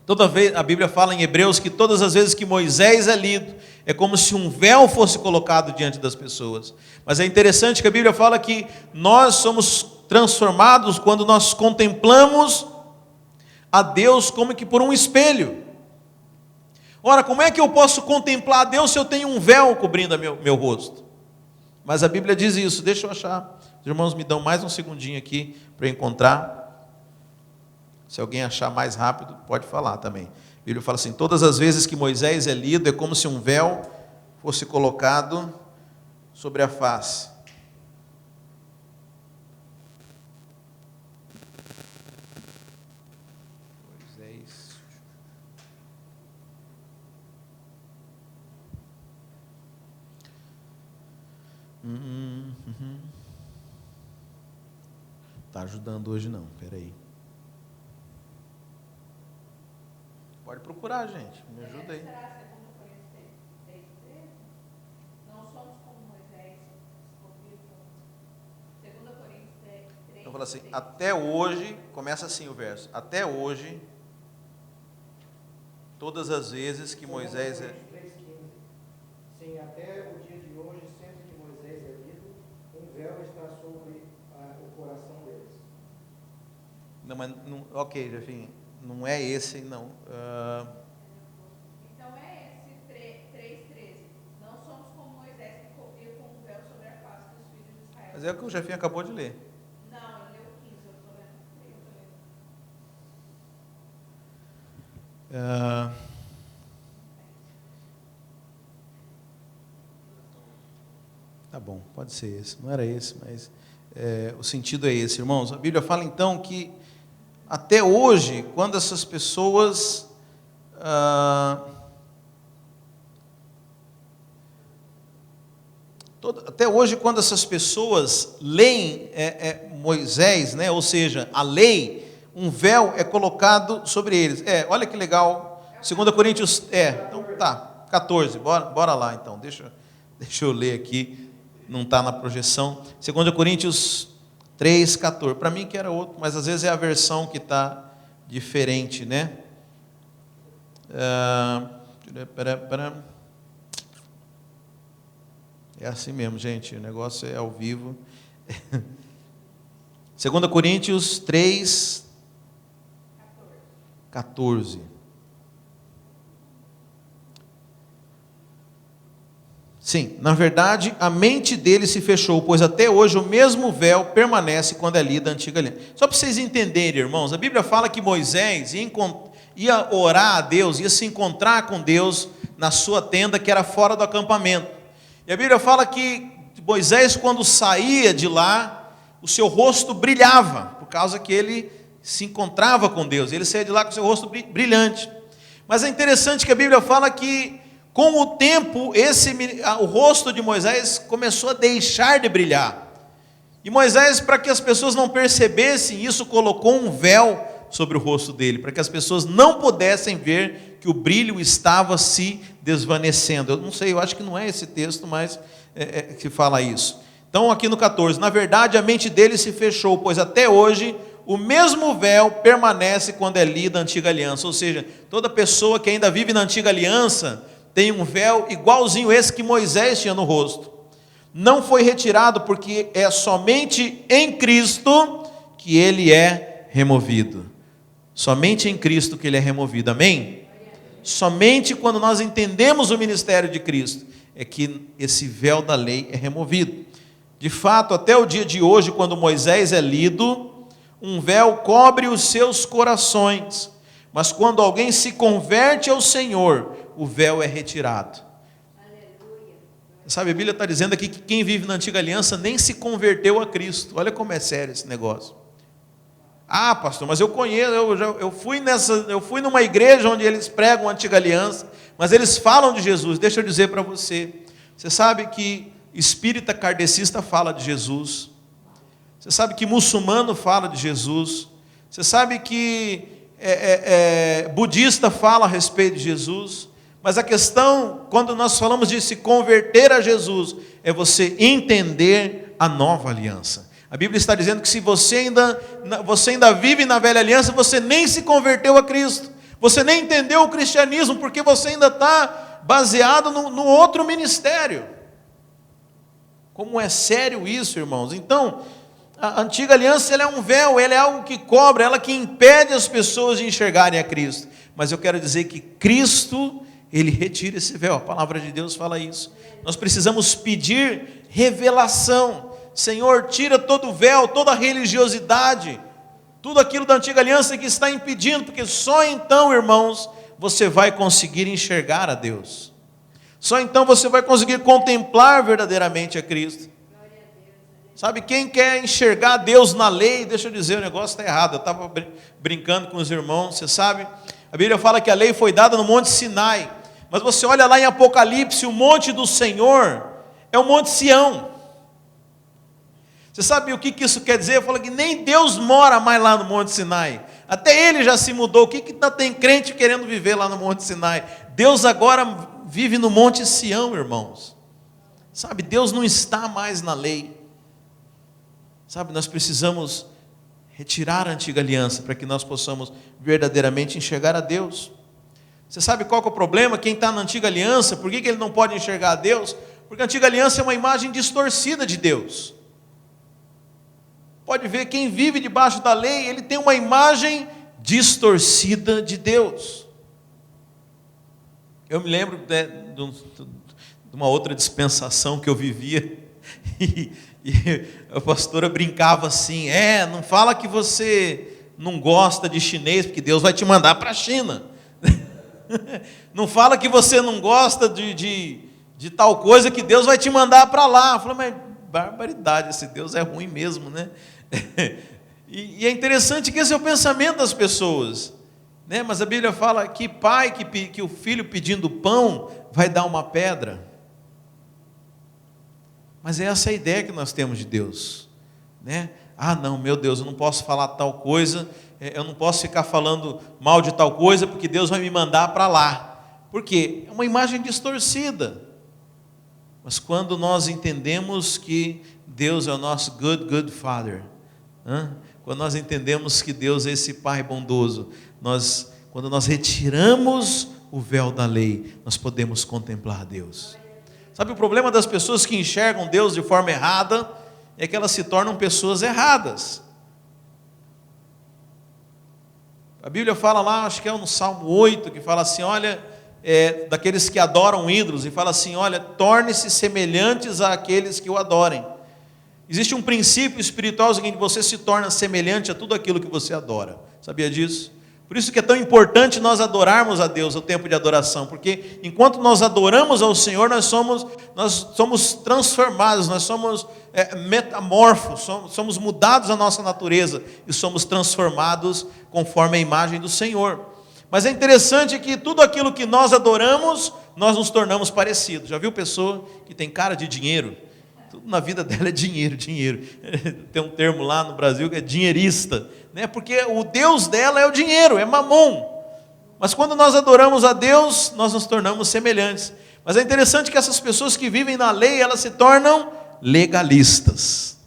Toda vez, a Bíblia fala em Hebreus que todas as vezes que Moisés é lido, é como se um véu fosse colocado diante das pessoas. Mas é interessante que a Bíblia fala que nós somos transformados quando nós contemplamos a Deus como que por um espelho. Ora, como é que eu posso contemplar a Deus se eu tenho um véu cobrindo meu rosto? Mas a Bíblia diz isso, deixa eu achar. Os irmãos me dão mais um segundinho aqui para eu encontrar. Se alguém achar mais rápido, pode falar também. A Bíblia fala assim, todas as vezes que Moisés é lido, é como se um véu fosse colocado sobre a face. Moisés. Tá ajudando hoje não, peraí. Pode procurar, gente, me ajuda aí. Será que 2 Coríntios 3:13? Não somos como Moisés, escolhido. 2 Coríntios 3. Então fala assim, até hoje, começa assim o verso, até hoje, todas as vezes que Moisés é... 3:15. Sim, até o dia de hoje, sempre que Moisés é lido, um véu está sobre o coração deles. Não, mas, ok, enfim, não é esse, não. Então é esse 3:13. Não somos como Moisés que cobria com um véu sobre a face dos filhos de Israel. Mas é o que o Jefinho acabou de ler. Não, ele leu 15, eu estou lendo. Tá bom, pode ser esse. Não era esse, mas o sentido é esse, irmãos. A Bíblia fala então que até hoje, quando essas pessoas até hoje, quando essas pessoas leem Moisés, né, ou seja, a lei, um véu é colocado sobre eles. Olha que legal. 2 Coríntios, então tá, 14, bora lá então. Deixa eu ler aqui, não está na projeção. 2 Coríntios 3:14. Para mim que era outro, mas às vezes é a versão que está diferente, né? É assim mesmo, gente, o negócio é ao vivo. 2 Coríntios 3:14. Sim, na verdade, a mente dele se fechou, pois até hoje o mesmo véu permanece quando é lida a antiga aliança. Só para vocês entenderem, irmãos, a Bíblia fala que Moisés ia orar a Deus, ia se encontrar com Deus na sua tenda, que era fora do acampamento. E a Bíblia fala que Moisés, quando saía de lá, o seu rosto brilhava, por causa que ele se encontrava com Deus. Ele saía de lá com o seu rosto brilhante. Mas é interessante que a Bíblia fala que, com o tempo, o rosto de Moisés começou a deixar de brilhar. E Moisés, para que as pessoas não percebessem isso, colocou um véu sobre o rosto dele, para que as pessoas não pudessem ver que o brilho estava se desvanecendo. Eu não sei, eu acho que não é esse texto, mas que fala isso. Então aqui no 14, na verdade a mente dele se fechou, pois até hoje o mesmo véu permanece quando é lida a antiga aliança. Ou seja, toda pessoa que ainda vive na antiga aliança tem um véu igualzinho esse que Moisés tinha no rosto. Não foi retirado porque é somente em Cristo que ele é removido. Somente em Cristo que ele é removido, amém? Somente quando nós entendemos o ministério de Cristo é que esse véu da lei é removido. De fato, até o dia de hoje, quando Moisés é lido, um véu cobre os seus corações, mas quando alguém se converte ao Senhor, o véu é retirado. Sabe, a Bíblia está dizendo aqui que quem vive na antiga aliança nem se converteu a Cristo. Olha como é sério esse negócio. Ah, pastor, mas eu conheço, eu fui numa igreja onde eles pregam a antiga aliança, mas eles falam de Jesus. Deixa eu dizer para você, você sabe que espírita kardecista fala de Jesus, você sabe que muçulmano fala de Jesus, você sabe que budista fala a respeito de Jesus, mas a questão, quando nós falamos de se converter a Jesus, é você entender a nova aliança. A Bíblia está dizendo que se você ainda vive na velha aliança, você nem se converteu a Cristo, você nem entendeu o cristianismo, porque você ainda está baseado no outro ministério. Como é sério isso, irmãos? Então, a antiga aliança ela é um véu, ela é algo que cobre, ela que impede as pessoas de enxergarem a Cristo. Mas eu quero dizer que Cristo, Ele retira esse véu, a palavra de Deus fala isso. Nós precisamos pedir revelação. Senhor, tira todo o véu, toda a religiosidade, tudo aquilo da antiga aliança que está impedindo, porque só então, irmãos, você vai conseguir enxergar a Deus. Só então você vai conseguir contemplar verdadeiramente a Cristo. Sabe, quem quer enxergar Deus na lei, deixa eu dizer, o negócio está errado. Eu estava brincando com os irmãos, você sabe, a Bíblia fala que a lei foi dada no Monte Sinai, mas você olha lá em Apocalipse, o monte do Senhor é o Monte Sião. Você sabe o que isso quer dizer? Eu falo que nem Deus mora mais lá no Monte Sinai. Até Ele já se mudou. O que ainda tem crente querendo viver lá no Monte Sinai? Deus agora vive no Monte Sião, irmãos. Sabe, Deus não está mais na lei. Sabe, nós precisamos retirar a antiga aliança para que nós possamos verdadeiramente enxergar a Deus. Você sabe qual que é o problema? Quem está na antiga aliança, por que ele não pode enxergar a Deus? Porque a antiga aliança é uma imagem distorcida de Deus. Pode ver, quem vive debaixo da lei, ele tem uma imagem distorcida de Deus. Eu me lembro de uma outra dispensação que eu vivia, e a pastora brincava assim, não fala que você não gosta de chinês, porque Deus vai te mandar para a China. Não fala que você não gosta de tal coisa, que Deus vai te mandar para lá. Eu falei, mas barbaridade, esse Deus é ruim mesmo, né? E é interessante que esse é o pensamento das pessoas, né? Mas a Bíblia fala que pai que o filho pedindo pão vai dar uma pedra. Mas é essa a ideia que nós temos de Deus, né? Ah, não, meu Deus, eu não posso falar tal coisa, eu não posso ficar falando mal de tal coisa, porque Deus vai me mandar para lá. Por quê? É uma imagem distorcida. Mas quando nós entendemos que Deus é o nosso good Father, quando nós entendemos que Deus é esse Pai bondoso, quando nós retiramos o véu da lei, nós podemos contemplar Deus. Sabe, o problema das pessoas que enxergam Deus de forma errada é que elas se tornam pessoas erradas. A Bíblia fala lá, acho que é no Salmo 8, que fala assim, olha, daqueles que adoram ídolos, e fala assim, olha, torne-se semelhantes àqueles que o adorem. Existe um princípio espiritual em que você se torna semelhante a tudo aquilo que você adora. Sabia disso? Por isso que é tão importante nós adorarmos a Deus, o tempo de adoração, porque enquanto nós adoramos ao Senhor, nós somos transformados, nós somos metamorfos, somos mudados a nossa natureza e somos transformados conforme a imagem do Senhor. Mas é interessante que tudo aquilo que nós adoramos, nós nos tornamos parecidos. Já viu pessoa que tem cara de dinheiro? Tudo na vida dela é dinheiro. Tem um termo lá no Brasil que é dinheirista, né? Porque o Deus dela é o dinheiro, é mamon. Mas quando nós adoramos a Deus, nós nos tornamos semelhantes. Mas é interessante que essas pessoas que vivem na lei, elas se tornam legalistas.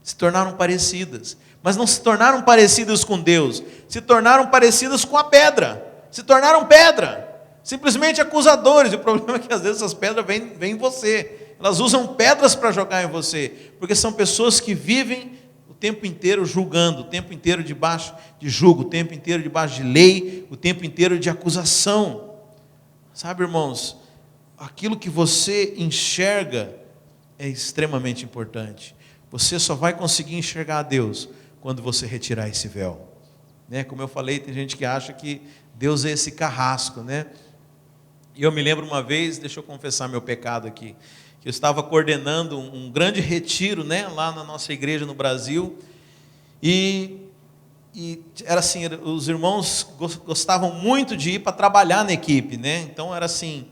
Se tornaram parecidas. Mas não se tornaram parecidas com Deus. Se tornaram parecidas com a pedra. Se tornaram pedra. Simplesmente acusadores. E o problema é que às vezes essas pedras vêm em você. Elas usam pedras para jogar em você. Porque são pessoas que vivem o tempo inteiro julgando, o tempo inteiro debaixo de julgo, o tempo inteiro debaixo de lei, o tempo inteiro de acusação. Sabe, irmãos, aquilo que você enxerga é extremamente importante. Você só vai conseguir enxergar a Deus quando você retirar esse véu. Né? Como eu falei, tem gente que acha que Deus é esse carrasco, né? E eu me lembro uma vez, deixa eu confessar meu pecado aqui, que eu estava coordenando um grande retiro, né, lá na nossa igreja no Brasil, e era assim, os irmãos gostavam muito de ir para trabalhar na equipe, né? Então era assim,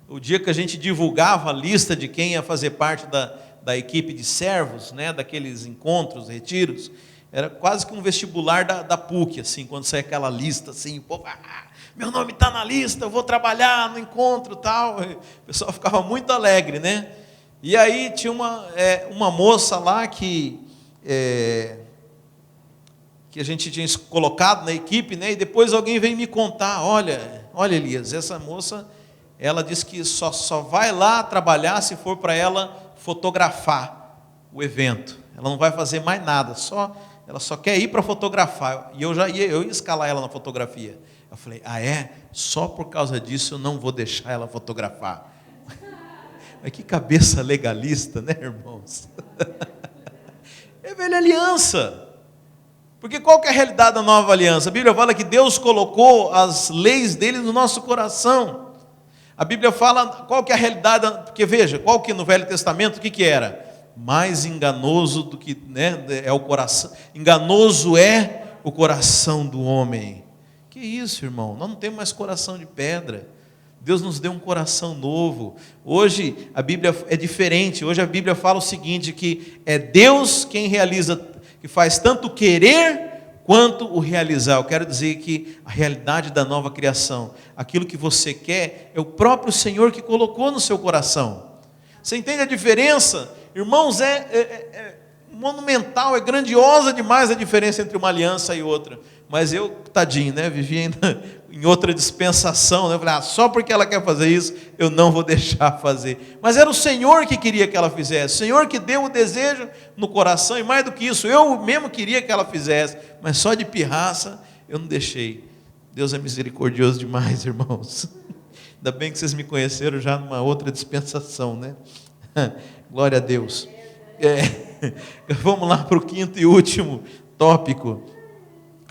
o dia que a gente divulgava a lista de quem ia fazer parte da equipe de servos, né, daqueles encontros, retiros, era quase que um vestibular da PUC, assim, quando sai aquela lista, assim, o povo, meu nome está na lista, eu vou trabalhar no encontro, tal. O pessoal ficava muito alegre, né? E aí tinha uma moça lá que a gente tinha colocado na equipe, né? E depois alguém veio me contar, olha Elias, essa moça, ela disse que só vai lá trabalhar se for para ela fotografar o evento. Ela não vai fazer mais nada, ela só quer ir para fotografar. E eu ia escalar ela na fotografia. Eu falei, é? Só por causa disso eu não vou deixar ela fotografar. Mas que cabeça legalista, né, irmãos? É velha aliança. Porque qual que é a realidade da nova aliança? A Bíblia fala que Deus colocou as leis dele no nosso coração. A Bíblia fala qual que é a realidade, porque veja, qual que no Velho Testamento, o que era? Mais enganoso do que, né, é o coração. Enganoso é o coração do homem. Que isso, irmão? Nós não temos mais coração de pedra. Deus nos deu um coração novo. Hoje a Bíblia é diferente. Hoje a Bíblia fala o seguinte, que é Deus quem realiza, que faz tanto o querer quanto o realizar. Eu quero dizer que a realidade da nova criação, aquilo que você quer, é o próprio Senhor que colocou no seu coração. Você entende a diferença? Irmãos, é monumental, é grandiosa demais a diferença entre uma aliança e outra. Mas eu, tadinho, né, vivi ainda em outra dispensação, né? Eu falei, só porque ela quer fazer isso, eu não vou deixar fazer. Mas era o Senhor que queria que ela fizesse, o Senhor que deu o desejo no coração, e mais do que isso, eu mesmo queria que ela fizesse, mas só de pirraça eu não deixei. Deus é misericordioso demais, irmãos. Ainda bem que vocês me conheceram já numa outra dispensação, né? Glória a Deus. Vamos lá para o quinto e último tópico.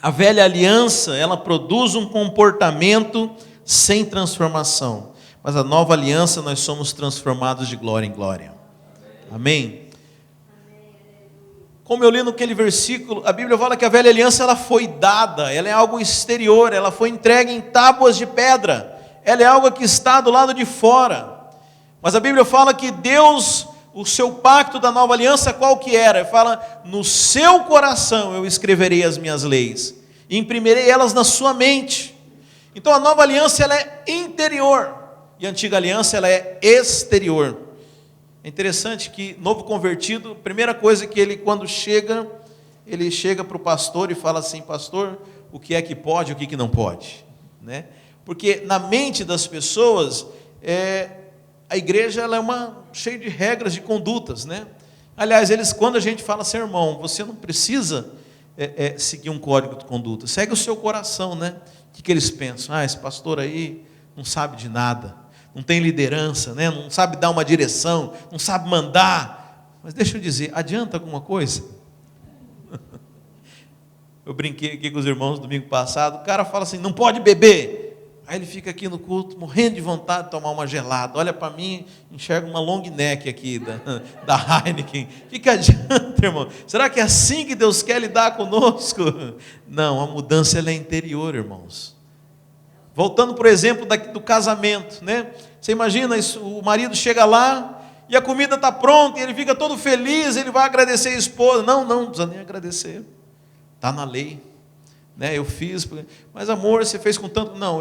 A velha aliança, ela produz um comportamento sem transformação. Mas a nova aliança, nós somos transformados de glória em glória. Amém? Como eu li naquele versículo, a Bíblia fala que a velha aliança, ela foi dada, ela é algo exterior, ela foi entregue em tábuas de pedra. Ela é algo que está do lado de fora. Mas a Bíblia fala que Deus, o seu pacto da nova aliança, qual que era? Ele fala, no seu coração eu escreverei as minhas leis, e imprimirei elas na sua mente. Então a nova aliança, ela é interior, e a antiga aliança, ela é exterior. É interessante que novo convertido, primeira coisa que ele, quando chega, ele chega para o pastor e fala assim, pastor, o que é que pode e o que não pode, né? Porque na mente das pessoas, a igreja, ela é cheia de regras, de condutas, né? Aliás, quando a gente fala assim, irmão, você não precisa seguir um código de conduta, segue o seu coração, né? O que eles pensam? Esse pastor aí não sabe de nada, não tem liderança, né? Não sabe dar uma direção, não sabe mandar. Mas deixa eu dizer, adianta alguma coisa? Eu brinquei aqui com os irmãos domingo passado, o cara fala assim, não pode beber. Aí ele fica aqui no culto, morrendo de vontade de tomar uma gelada. Olha para mim, enxerga uma long neck aqui da Heineken. O que adianta, irmão? Será que é assim que Deus quer lidar conosco? Não, a mudança ela é interior, irmãos. Voltando, por exemplo, do casamento, né? Você imagina, o marido chega lá e a comida está pronta, e ele fica todo feliz, ele vai agradecer a esposa. Não precisa nem agradecer. Está na lei. Né, eu fiz, mas amor, você fez com tanto... Não,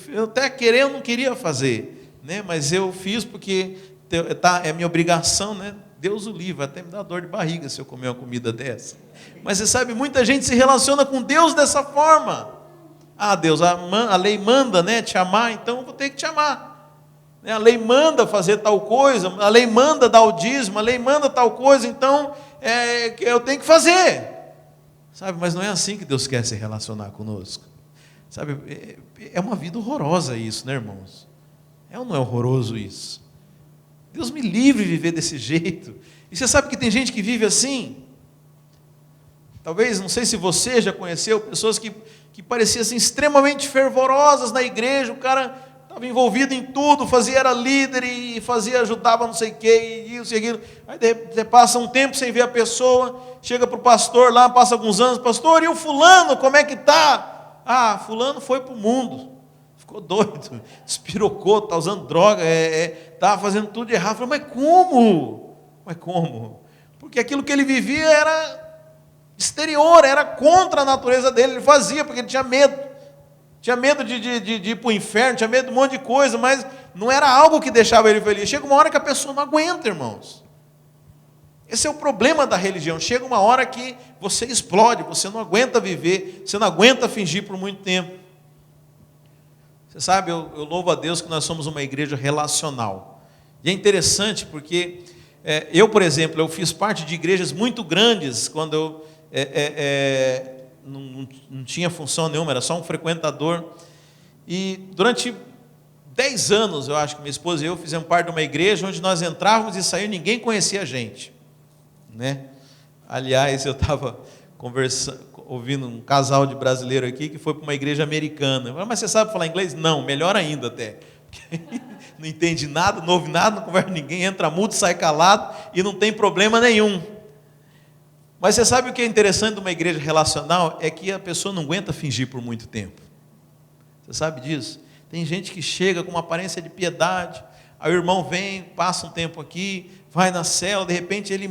eu até não queria fazer, né, mas eu fiz porque é minha obrigação, né? Deus o livre, até me dá dor de barriga se eu comer uma comida dessa. Mas você sabe, muita gente se relaciona com Deus dessa forma. Ah, Deus, a lei manda, né, te amar, então eu vou ter que te amar. A lei manda fazer tal coisa, a lei manda dar o dízimo, a lei manda tal coisa, então eu tenho que fazer. Sabe, mas não é assim que Deus quer se relacionar conosco. Sabe, é uma vida horrorosa isso, né, irmãos? É ou não é horroroso isso? Deus me livre de viver desse jeito. E você sabe que tem gente que vive assim? Talvez, não sei se você já conheceu pessoas que pareciam assim, extremamente fervorosas na igreja, o cara estava envolvido em tudo, era líder e ajudava não sei o que, e isso e aquilo. Aí você passa um tempo sem ver a pessoa, chega para o pastor lá, passa alguns anos, pastor, e o fulano, como é que está? Ah, fulano foi para o mundo. Ficou doido, espirocou, está usando droga, está fazendo tudo de errado. Eu falei, mas como? Mas como? Porque aquilo que ele vivia era exterior, era contra a natureza dele, ele fazia porque ele tinha medo. Tinha medo de ir para o inferno, tinha medo de um monte de coisa, mas não era algo que deixava ele feliz. Chega uma hora que a pessoa não aguenta, irmãos. Esse é o problema da religião. Chega uma hora que você explode, você não aguenta viver, você não aguenta fingir por muito tempo. Você sabe, eu louvo a Deus que nós somos uma igreja relacional. E é interessante porque eu, por exemplo, eu fiz parte de igrejas muito grandes quando eu não tinha função nenhuma, era só um frequentador. E durante 10 anos, eu acho que minha esposa e eu fizemos parte de uma igreja onde nós entrávamos e saímos, ninguém conhecia a gente, né? Aliás, eu estava ouvindo um casal de brasileiro aqui que foi para uma igreja americana. Eu falei, mas você sabe falar inglês? Não, melhor ainda até. Não entende nada, não ouve nada, não conversa com ninguém, entra mudo, sai calado e não tem problema nenhum. Mas você sabe o que é interessante de uma igreja relacional? É que a pessoa não aguenta fingir por muito tempo. Você sabe disso? Tem gente que chega com uma aparência de piedade, aí o irmão vem, passa um tempo aqui, vai na cela, de repente ele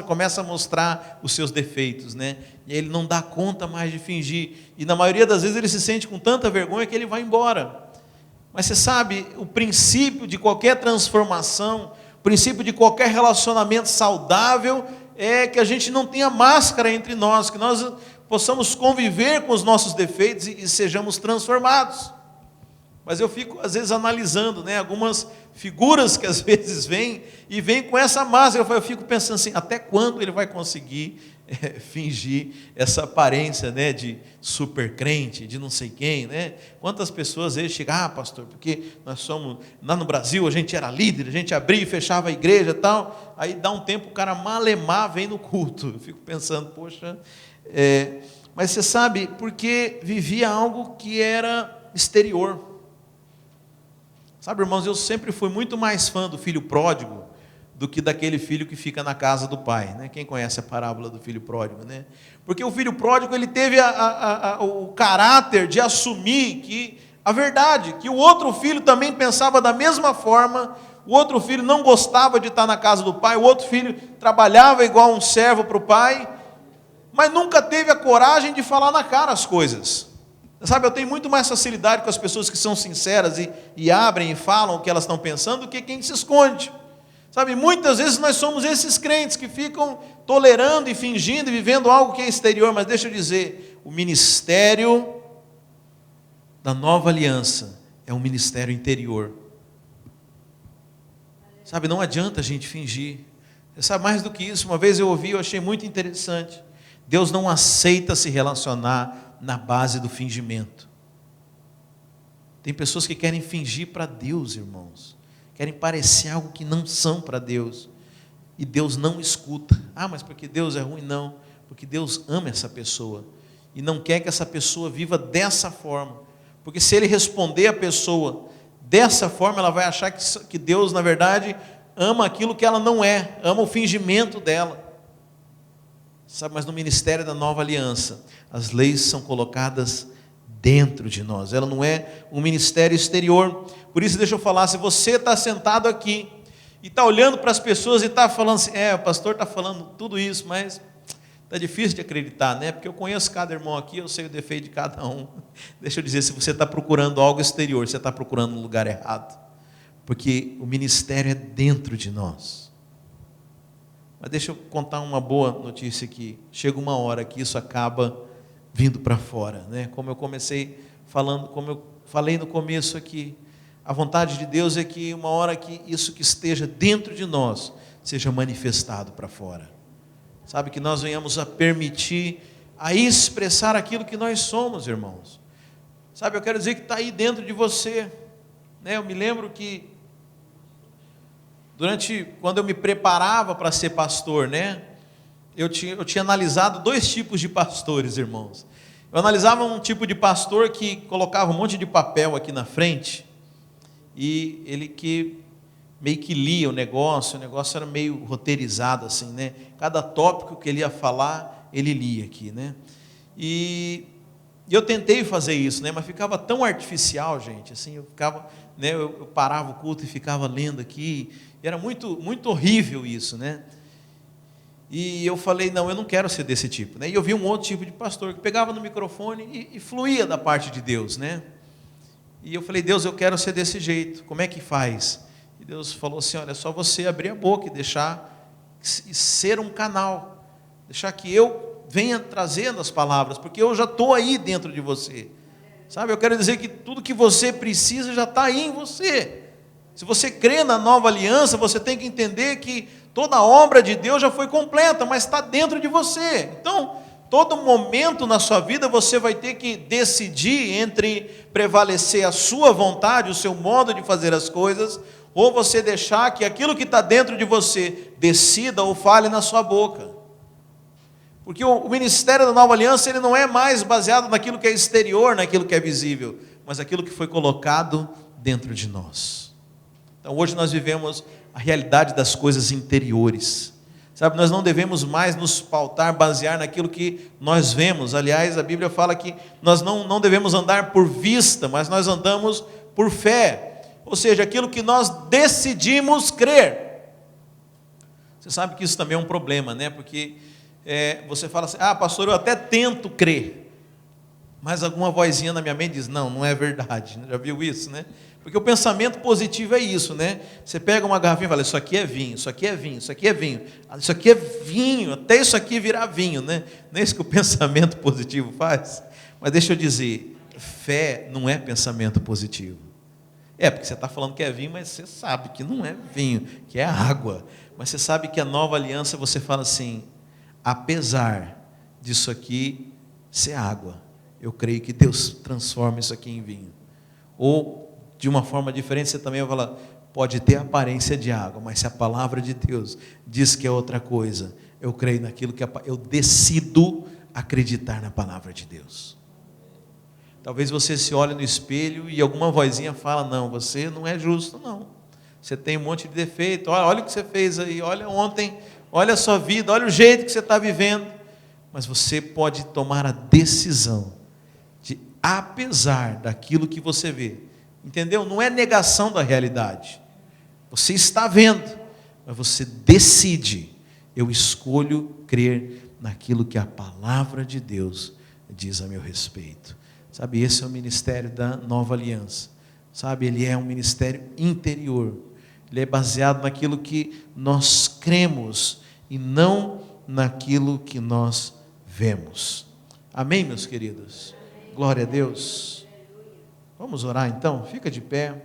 começa a mostrar os seus defeitos, né? E aí ele não dá conta mais de fingir. E na maioria das vezes ele se sente com tanta vergonha que ele vai embora. Mas você sabe, o princípio de qualquer transformação, o princípio de qualquer relacionamento saudável, é que a gente não tenha máscara entre nós, que nós possamos conviver com os nossos defeitos e sejamos transformados. Mas eu fico, às vezes, analisando, né, algumas figuras que às vezes vêm com essa máscara. Eu fico pensando assim, até quando ele vai conseguir fingir essa aparência, né, de super crente, de não sei quem, né? Quantas pessoas às vezes chegam, pastor, porque nós somos, lá no Brasil a gente era líder, a gente abria e fechava a igreja e tal, aí dá um tempo o cara malemar vem no culto. Eu fico pensando, poxa, mas você sabe, porque vivia algo que era exterior. Sabe, irmãos, eu sempre fui muito mais fã do filho pródigo do que daquele filho que fica na casa do pai, né? Quem conhece a parábola do filho pródigo, né? Porque o filho pródigo, ele teve o caráter de assumir que a verdade, que o outro filho também pensava da mesma forma, o outro filho não gostava de estar na casa do pai, o outro filho trabalhava igual um servo para o pai, mas nunca teve a coragem de falar na cara as coisas. Sabe, eu tenho muito mais facilidade com as pessoas que são sinceras e abrem e falam o que elas estão pensando do que quem se esconde. Sabe, muitas vezes nós somos esses crentes que ficam tolerando e fingindo e vivendo algo que é exterior, mas deixa eu dizer, o ministério da nova aliança é um ministério interior. Sabe, não adianta a gente fingir. Você sabe, mais do que isso, uma vez eu ouvi, eu achei muito interessante. Deus não aceita se relacionar na base do fingimento. Tem pessoas que querem fingir para Deus, irmãos. Querem parecer algo que não são para Deus. E Deus não escuta. Ah, mas porque Deus é ruim? Não. Porque Deus ama essa pessoa. E não quer que essa pessoa viva dessa forma. Porque se ele responder a pessoa dessa forma, ela vai achar que Deus, na verdade, ama aquilo que ela não é. Ama o fingimento dela. Sabe, mas no ministério da nova aliança, as leis são colocadas dentro de nós. Ela não é um ministério exterior. Por isso, deixa eu falar, se você está sentado aqui e está olhando para as pessoas e está falando assim, o pastor está falando tudo isso, mas está difícil de acreditar, né? Porque eu conheço cada irmão aqui, eu sei o defeito de cada um. Deixa eu dizer, se você está procurando algo exterior, você está procurando um lugar errado. porque o ministério é dentro de nós. Mas deixa eu contar uma boa notícia aqui. Chega uma hora que isso acaba vindo para fora, né? Como eu comecei falando, como eu falei no começo aqui, a vontade de Deus é que uma hora que isso que esteja dentro de nós seja manifestado para fora. Sabe, que nós venhamos a permitir, a expressar aquilo que nós somos, irmãos. Sabe, eu quero dizer que está aí dentro de você, né? Eu me lembro que quando eu me preparava para ser pastor, né? Eu tinha analisado 2 tipos de pastores, irmãos. Eu analisava um tipo de pastor que colocava um monte de papel aqui na frente, e ele que meio que lia o negócio era meio roteirizado assim, né? Cada tópico que ele ia falar, ele lia aqui, né? E eu tentei fazer isso, né? Mas ficava tão artificial, gente, assim, eu ficava, né? Eu parava o culto e ficava lendo aqui, e era muito, muito horrível isso, né? E eu falei, não, eu não quero ser desse tipo, né? E eu vi um outro tipo de pastor que pegava no microfone e fluía da parte de Deus, né? E eu falei, Deus, eu quero ser desse jeito, como é que faz? E Deus falou assim, olha, é só você abrir a boca e deixar ser um canal, deixar que eu venha trazendo as palavras, porque eu já estou aí dentro de você, sabe? Eu quero dizer que tudo que você precisa já está aí em você. Se você crê na nova aliança, você tem que entender que toda a obra de Deus já foi completa, mas está dentro de você. Então, todo momento na sua vida você vai ter que decidir entre prevalecer a sua vontade, o seu modo de fazer as coisas, ou você deixar que aquilo que está dentro de você decida ou fale na sua boca. Porque o ministério da nova aliança, ele não é mais baseado naquilo que é exterior, naquilo que é visível, mas aquilo que foi colocado dentro de nós. Então hoje nós vivemos a realidade das coisas interiores. Sabe, nós não devemos mais nos pautar, basear naquilo que nós vemos. Aliás, a Bíblia fala que nós não devemos andar por vista, mas nós andamos por fé. Ou seja, aquilo que nós decidimos crer. Você sabe que isso também é um problema, né? Porque você fala assim, pastor, eu até tento crer, mas alguma vozinha na minha mente diz, não é verdade. Já viu isso, né? Porque o pensamento positivo é isso, né? Você pega uma garrafinha e fala, isso aqui é vinho, isso aqui é vinho, isso aqui é vinho, isso aqui é vinho, até isso aqui virar vinho, né? Não é isso que o pensamento positivo faz? Mas deixa eu dizer, fé não é pensamento positivo. Porque você está falando que é vinho, mas você sabe que não é vinho, que é água. Mas você sabe que a nova aliança, você fala assim, apesar disso aqui ser água, eu creio que Deus transforma isso aqui em vinho. Ou, de uma forma diferente, você também vai falar, pode ter aparência de água, mas se a palavra de Deus diz que é outra coisa, eu creio naquilo que eu decido acreditar na palavra de Deus. Talvez você se olhe no espelho e alguma vozinha fala, não, você não é justo, não. Você tem um monte de defeito, olha o que você fez aí, olha ontem, olha a sua vida, olha o jeito que você está vivendo. Mas você pode tomar a decisão de, apesar daquilo que você vê, entendeu? Não é negação da realidade. Você está vendo, mas você decide, eu escolho crer naquilo que a palavra de Deus diz a meu respeito. Sabe, esse é o ministério da nova aliança. Sabe, ele é um ministério interior. Ele é baseado naquilo que nós cremos e não naquilo que nós vemos. Amém, meus queridos? Glória a Deus. Vamos orar então? Fica de pé.